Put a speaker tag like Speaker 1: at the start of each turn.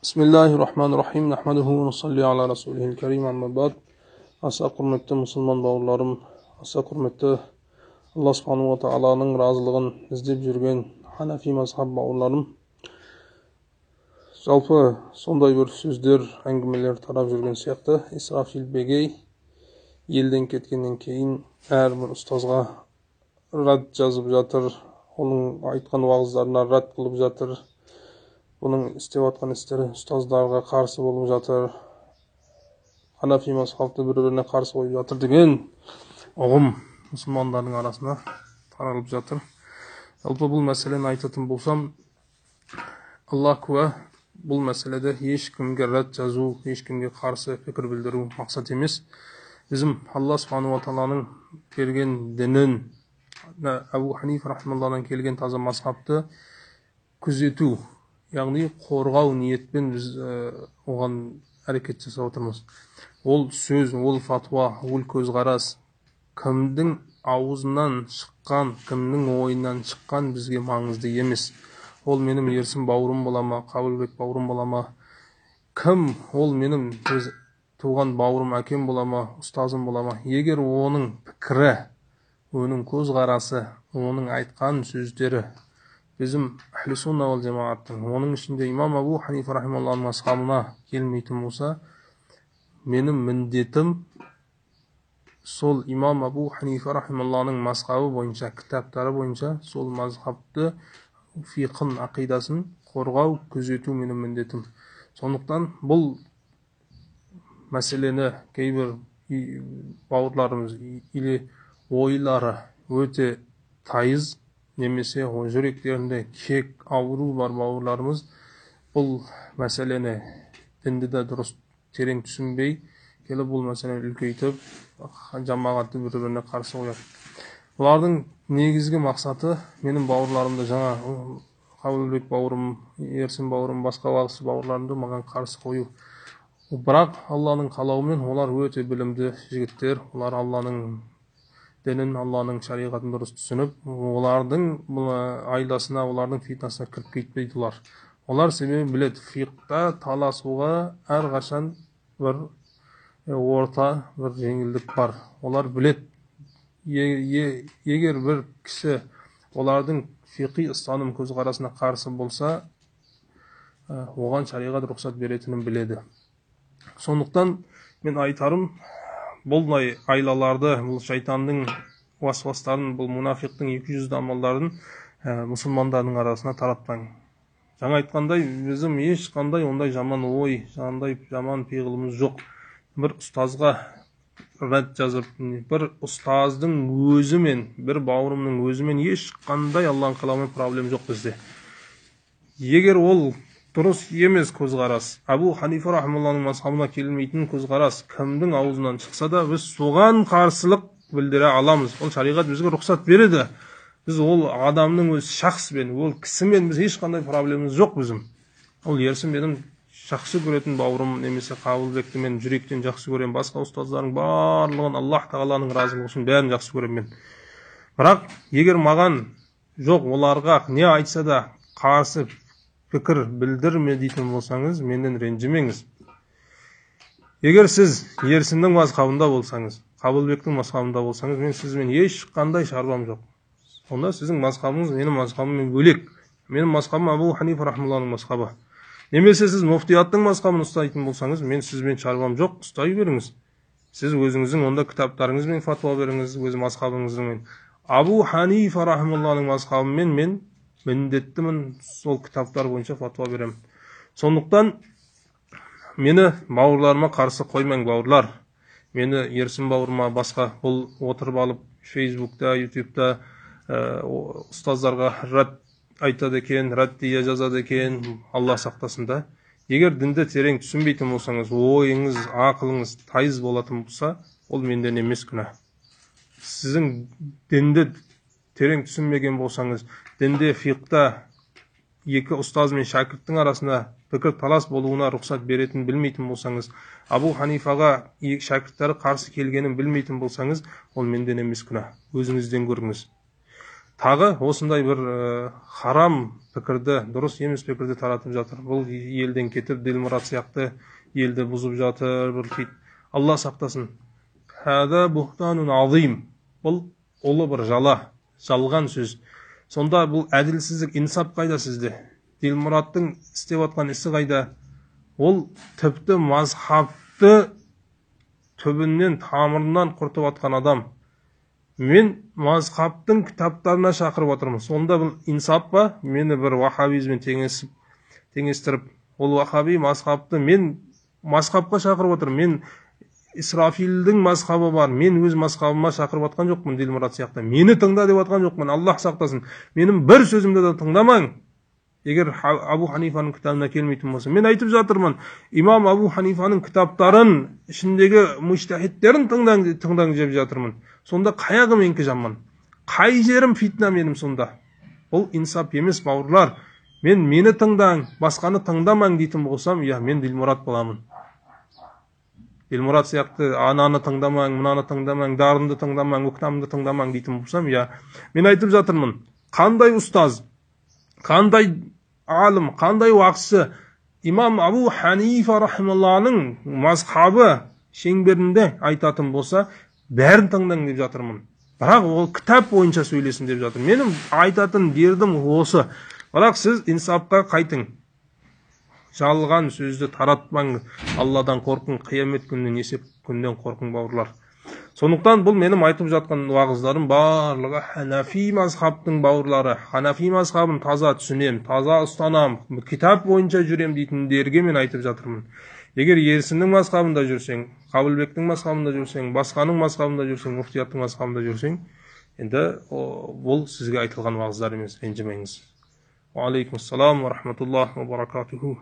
Speaker 1: Bismillahirrahmanirrahim. Nahmaduhu ve nusalli ala rasulihil kerim, amma ba'd. Asa hurmetli musulman bауырларым, аса hurmetli Allah subhanahu wa ta'ala'nın razılığын іздеп жүрген Ханафи мазхаб бауырларым. Жалпы сондай бір сөздер, әңгімелер тарап жүрген сияқты Исрафил Бегей елден кеткеннен кейін әрбір ұстазға рад жазып жатыр, оның айтқан уағыздарына рад қылып жатыр. Бұның істеп атқан істері ұстаздарға қарсы болып жатыр. Ханафи мазхабты бір-біріне қарсы қойып жатыр деген ұғым мұсылмандардың арасына таралып жатыр. Жалпы бұл мәселені айтатын болсам, Алла куә, бұл мәселеде ешкімге рад жазу, ешкімге қарсы пікір білдіру мақсат емес. Bizim Allah subhanahu wa ta'alaның берген дінін, Абу Ханифа рахмаллахтан келген таза мазхабты күзету, яғни қорғау ниетпен біз оған әрекет жасап отырмыз. Ол сөз, ол фатуа, ол көзқарас кімдің аузынан шыққан, кімнің ойынан шыққан бізге маңызды емес. Ол менің ерсім бауырым бола ма, Қабылбек бауырым бола ма, кім ол менің туған бауырым, әкем бола ма, ұстазым бола ма. Егер оның пікірі, оның көзқарасы, оның айтқан сөздері bizim Ahli Sunna vel Cemaat'ın, onun içinde İmam Abu Hanife rahimahullah mazhabına gelmeytim olsa, benim mündetim sol İmam Abu Hanife rahimahullah'ın mazhabı boyunca, kitapları boyunca sol mazhabı fiqhın, akidasını қорғау, күзету benim mündetim. Sonuçtan бұл мәселені кейбір бауырларымыз или ойлары өте тайыз, немесе жүректерінде кек ауру бар бауырларымыз бұл мәселені дінді де дұрыс терең түсінбей келіп бұл мәселені үлкейтіп жамағатты бір-біріне қарсы қояды. Бұлардың негізгі мақсаты менің бауырларымды, жаңа Қабылбек бауырым, Ерсін бауырым, басқа уағызшы бауырларымды маған қарсы қою. Бірақ Алланың қалауымен олар өте білімді жігіттер, олар Алланың дінін, Алланың шариғатын дұрыс түсініп, олардың айласына, олардың фитнасына кіріп кетпейді олар. Олар себебі біледі, фиқта таласуға әрқашан бір орта, бір жеңілдік бар. Олар біледі, егер бір кісі олардың фиқи ұстаным көзқарасына қарсы болса, оған шариғат рұқсат беретінін біледі. Сондықтан мен айтарым, бұл айлаларды, бұл шайтанның уасвастарын, бұл мұнафиқтың 200 амалдарын мұсылмандардың арасына таратпаң. Жаңа айтқандай, bizim ешқандай ондай жаман ой, жаман пиғылымыз жоқ. Бір ұстазға рад жазып, бір ұстаздың өзімен, бір бауырымның өзімен ешқандай Алланың қалауымен проблем жоқ бізде. Егер ол дұрыс емес көзқарас, Абу Ханифа рахмаллахтың мазхабына келмейтін көзқарас кімдің аузынан шықса да, біз соған қарсылық білдіре аламыз. Ол шариғат бізге рұқсат береді. Біз ол адамның өз шахспен, ол кісімен біз ешқандай проблемамыз жоқ біздің. Ол Ерсін менің жақсы көретін бауырым, немесе Қабылбекті мен жүректен жақсы көрем, басқа ұстаздардың барлығын Аллах тағаланың разылығы үшін бәрін жақсы көрем мен. Бірақ егер маған жоқ, оларға не айтса да қарсы пікір білдірме дейтін болсаңыз, менден ренжімеңіз. Егер сіз Ерсіннің мазхабында болсаңыз, Қабылбектің мазхабында болсаңыз, мен сізбен ешқандай шаруам жоқ. Онда сіздің мазхабыңыз менің мазхабыммен бөлек. Менің мазхабым Абу Ханифа рахмаллахтың мазхабы. Немесе сіз муфтияттың мазхабын ұстайтын болсаңыз, мен сізбен шаруам жоқ, ұстай беріңіз. Сіз өзіңіздің онда кітаптарыңызбен фатуа беріңіз, өз мазхабыңызбен. Абу Ханифа рахмаллахтың мазхабымен мен міндеттімін, сол кітаптар бойынша фатуа берем. Сондықтан мені бауырларыма қарсы қоймаң, бауырлар. Мені Ерсін бауырыма басқа бұл отырып алып Фейсбукта, Ютубта ұстаздарға рад айтады екен, рад дия жазады екен, Алла сақтасын да. Егер дінді терең түсінбейтін болсаңыз, ойыңыз, ақылыңыз тайыз болатын болса, ол менден емес күнә. Сіздің дінді терең түсінмеген болсаңыз, дінде фиқта екі ұстаз мен шәкірттің арасында пікір талас болуына рұқсат беретін білмейтін болсаңыз, Абу Ханифаға шәкірттері қарсы келгенін білмейтін болсаңыз, ол менден емес күнә. Өзіңізден көріңіз. Тағы осындай бір харам пікірді, дұрыс емес пікірді таратып жатыр. Бұл елден кетіп, Дилмұрат сияқты елді бұзып жатыр, бір кит. Алла сақтасын. Хәза бұхтанун азим. Бұл ұлы бір жалған сөз. Сонда бұл әділсіздік, инсап қайда сізде? Дилмұраттың істеп атқан ісі қайда? Ол тіпті мазхабты түбінен, тамырынан құртып атқан адам. Мен мазхабтың кітаптарына шақырып отырмын. Сонда бұл инсап па? Мені бір вахабизмен теңестіріп, ол вахаби мазхабты мен мазхабқа шақырып отырмын. Мен Исрафилдің мазхабы бар. Мен өз мазхабыма шақырып атқан жоқпын, Дилмұрат сияқты. Мені тыңда деп атқан жоқпын. Аллах сақтасын. Менің бір сөзімді де тыңдамаң. Егер Абу Ханифаның кітабына келмейтін болса, мен айтып жатырмын, имам Абу Ханифаның кітаптарын, ішіндегі мужтахидтерін тыңдаң деп жатырмын. Сонда қаяғы менікі жаман? Қай жерім фитна менім сонда? Бұл инсап емес, бауырлар. Мені тыңдаң, басқаны тыңдамаң дейтін болсам, мен Дилмұрат боламын. Дилмұрат сияқты ананы тыңдамаң, мынаны тыңдамаң, дарынды тыңдамаң, өктамды тыңдамаң дейтін болсам, мен айтып жатырмын, қандай ұстаз, қандай алым, қандай уақытшы имам Абу Ханифа рахималланың мазхабы шеңберінде айтатын болса, бәрін тыңдаң деп жатырмын. Бірақ ол кітап бойынша сөйлесін деп жатырмын. Менің айтатын бердім осы. Бірақ сіз инсапқа қайтың. Жалған сөзді таратпаң. Алладан қорқың, қиямет күнінен, есеп күнінен қорқың, бауырлар. Сондықтан бұл менің айтып жатқан уағыздарым барлығы Ханафи мазхабтың бауырлары. Ханафи мазхабын таза түсінем, таза ұстанам, китап бойынша жүрем дейтіндерге мен айтып жатырмын. Егер Ерсіннің мазхабында жүрсең, Қабылбектің мазхабында жүрсең, басқаның мазхабында жүрсең, муфтияттың мазхабында жүрсең, енді бұл сізге айтылған уағыздар емес, ренжімеңіз. Ва алейкум ассалам ва рахматуллахи ва баракатуху.